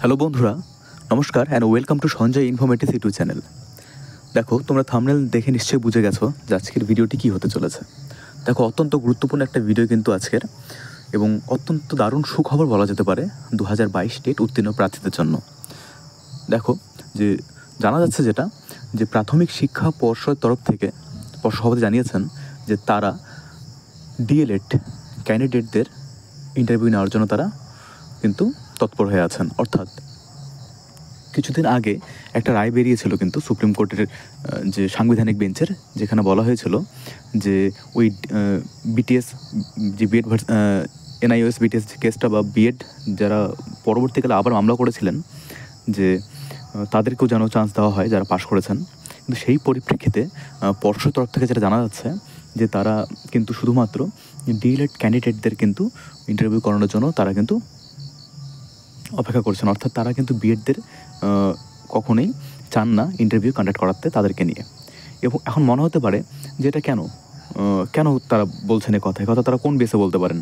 Hello বন্ধুরা, নমস্কার and welcome to Sanjay informative YouTube channel. দেখো, তোমরা থাম্বনেল দেখে নিশ্চয়ই বুঝে গেছো যে আজকের ভিডিওটি কী হতে চলেছে। দেখো, অত্যন্ত গুরুত্বপূর্ণ একটা ভিডিও কিন্তু আজকের, এবং অত্যন্ত দারুণ সুখবর বলা যেতে পারে 2022 টেট উত্তীর্ণ প্রার্থীদের জন্য। দেখো, যে জানা যাচ্ছে যেটা যে প্রাথমিক শিক্ষা পর্ষদের তরফ থেকে পর্ষদ সভাপতি জানিয়েছেন যে তারা ডিএলএড ক্যান্ডিডেটদের ইন্টারভিউ নেওয়ার জন্য তারা কিন্তু তৎপর হয়ে আছেন। অর্থাৎ কিছুদিন আগে একটা রায় বেরিয়েছিল কিন্তু সুপ্রিম কোর্টের যে সাংবিধানিক বেঞ্চের, যেখানে বলা হয়েছিল যে ওই বিটিএস যে বিএড এনআইওএস বিটিএস কেসটা বা বিএড যারা পরবর্তীকালে আবার মামলা করেছিলেন, যে তাদেরকেও যেন চান্স দেওয়া হয় যারা পাশ করেছেন। কিন্তু সেই পরিপ্রেক্ষিতে পর্ষদ তরফ থেকে যেটা জানা যাচ্ছে যে তারা কিন্তু শুধুমাত্র ডিএলএড ক্যান্ডিডেটদের কিন্তু ইন্টারভিউ করানোর জন্য তারা কিন্তু অপেক্ষা করছেন। অর্থাৎ তারা কিন্তু বিএডদের কখনোই চান না ইন্টারভিউ কন্ডাক্ট করাতে তাদেরকে নিয়ে। এবং এখন মনে হতে পারে যে এটা কেন তারা বলছেন এ কথা তারা কোন বেসে বলতে পারেন।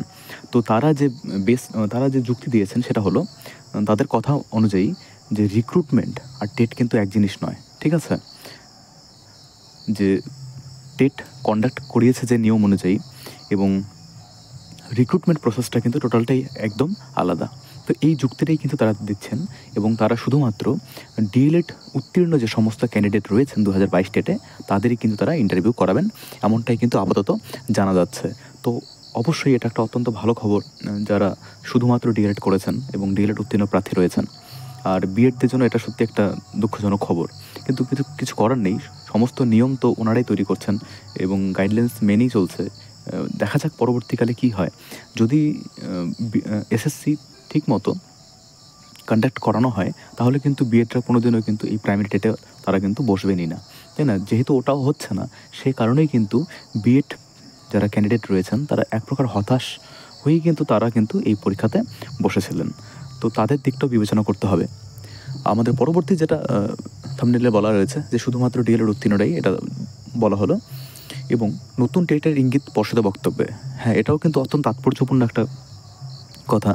তো তারা যে যুক্তি দিয়েছেন সেটা হলো, তাদের কথা অনুযায়ী যে রিক্রুটমেন্ট আর টেট কিন্তু এক জিনিস নয়, ঠিক আছে? যে টেট কন্ডাক্ট করিয়েছে যে নিয়ম অনুযায়ী, এবং রিক্রুটমেন্ট প্রসেসটা কিন্তু টোটালটাই একদম আলাদা। তো এই যুক্তিটাই কিন্তু তারা দিচ্ছেন, এবং তারা শুধুমাত্র ডিএলএড উত্তীর্ণ যে সমস্ত ক্যান্ডিডেট রয়েছেন 2022 টেটে তাদেরই কিন্তু তারা ইন্টারভিউ করাবেন, এমনটাই কিন্তু আপাতত জানা যাচ্ছে। তো অবশ্যই এটা একটা অত্যন্ত ভালো খবর যারা শুধুমাত্র ডিএলএড করেছেন এবং ডিএলএড উত্তীর্ণ প্রার্থী রয়েছেন। আর বিএডদের জন্য এটা সত্যি একটা দুঃখজনক খবর, কিন্তু কিছু করার নেই। সমস্ত নিয়ম তো ওনারাই তৈরি করছেন এবং গাইডলাইন্স মেনেই চলছে। দেখা যাক পরবর্তীকালে কী হয়। যদি এসএসসি ঠিক মতো কন্ডাক্ট করানো হয় তাহলে কিন্তু বিএডরা কোনো দিনও কিন্তু এই প্রাইমারি টেটে তারা কিন্তু বসবেনই না, তাই না? যেহেতু ওটাও হচ্ছে না, সেই কারণেই কিন্তু বিএড যারা ক্যান্ডিডেট রয়েছেন তারা এক প্রকার হতাশ হয়েই কিন্তু তারা কিন্তু এই পরীক্ষাতে বসেছিলেন। তো তাদের দিকটাও বিবেচনা করতে হবে। আমাদের পরবর্তী যেটা থাম্বনেলে বলা রয়েছে যে শুধুমাত্র ডিএলএড উত্তীর্ণরাই, এটা বলা হলো, এবং নতুন টেটের ইঙ্গিত পর্ষদের বক্তব্যে। হ্যাঁ, এটাও কিন্তু অত্যন্ত তাৎপর্যপূর্ণ একটা কথা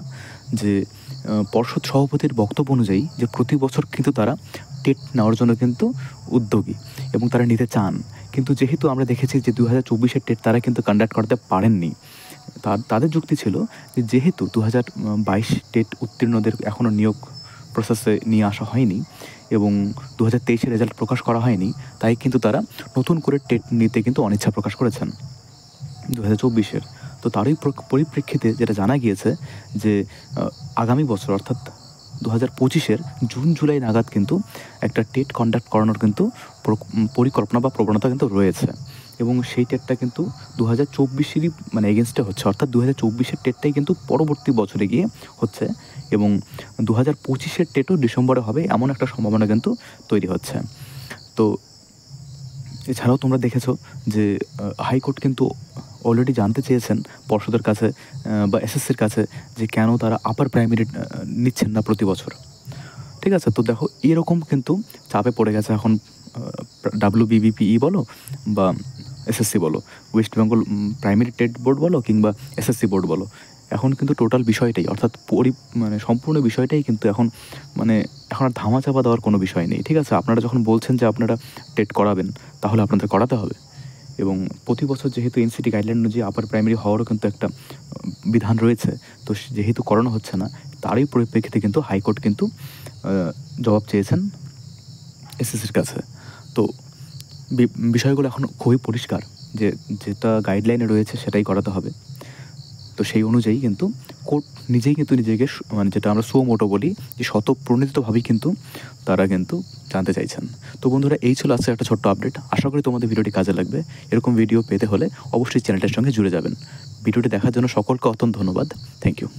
যে পর্ষদ সভাপতির বক্তব্য অনুযায়ী যে প্রতি বছর কিন্তু তারা টেট নেওয়ার জন্য কিন্তু উদ্যোগী এবং তারা নিতে চান। কিন্তু যেহেতু আমরা দেখেছি যে 2024-এর টেট তারা কিন্তু কন্ডাক্ট করতে পারেননি, তাদের যুক্তি ছিল যে যেহেতু 2022 টেট উত্তীর্ণদের এখনও নিয়োগ প্রসেসে নিয়ে আসা হয়নি এবং 2023-এর রেজাল্ট প্রকাশ করা হয়নি, তাই কিন্তু তারা নতুন করে টেট নিতে কিন্তু অনিচ্ছা প্রকাশ করেছেন 2024-এর। তো তারই পরিপ্রেক্ষিতে যেটা জানা গিয়েছে যে আগামী বছর অর্থাৎ 2025-এর জুন জুলাই নাগাদ কিন্তু একটা টেট কন্ডাক্ট করানোর কিন্তু পরিকল্পনা বা প্রবণতা কিন্তু রয়েছে, এবং সেই টেটটা কিন্তু 2024-এরই মানে এগেনস্টে হচ্ছে। অর্থাৎ 2024-এর টেটটাই কিন্তু পরবর্তী বছরে গিয়ে হচ্ছে, এবং 2025-এর টেটও ডিসেম্বরে হবে এমন একটা সম্ভাবনা কিন্তু তৈরি হচ্ছে। তো এছাড়াও তোমরা দেখেছো যে হাইকোর্ট কিন্তু অলরেডি জানতে চেয়েছেন পর্ষদের কাছে বা এসএসসির কাছে যে কেন তারা আপার প্রাইমারি নিচ্ছেন না প্রতি বছর, ঠিক আছে? তো দেখো, এরকম কিন্তু চাপে পড়ে গেছে এখন WBBPE বলো বা এসএসসি বলো, West Bengal primary TET board বলো কিংবা এসএসসি বোর্ড বলো, এখন কিন্তু টোটাল বিষয়টাই অর্থাৎ সম্পূর্ণ বিষয়টাই কিন্তু এখন আর ধামাচাপা দেওয়ার কোনো বিষয় নেই, ঠিক আছে? আপনারা যখন বলছেন যে আপনারা টেট করাবেন, তাহলে আপনাদের করাতে হবে। এবং প্রতি বছর যেহেতু এনসিটি গাইডলাইন অনুযায়ী আপার প্রাইমারি হওয়ারও কিন্তু একটা বিধান রয়েছে, তো যেহেতু করানো হচ্ছে না, তারই পরিপ্রেক্ষিতে কিন্তু হাইকোর্ট কিন্তু জবাব চেয়েছেন এসএসসির কাছে। তো বিষয়গুলো এখন খুবই পরিষ্কার যে যেটা গাইডলাইনে রয়েছে সেটাই করাতে হবে। তো সেই অনুযায়ী কিন্তু কোর্ট নিজেই কিন্তু নিজেকে যেটা আমরা সুমোটো বলি, যে স্বতঃপ্রণোদিতভাবেই কিন্তু তারা কিন্তু জানতে চাইছেন। তো বন্ধুরা, এই ছিল আজকে একটা ছোট্ট আপডেট। আশা করি তোমাদের ভিডিওটি কাজে লাগবে। এরকম ভিডিও পেতে হলে অবশ্যই চ্যানেলটার সঙ্গে জুড়ে যাবেন। ভিডিওটি দেখার জন্য সকলকে অত্যন্ত ধন্যবাদ। Thank you.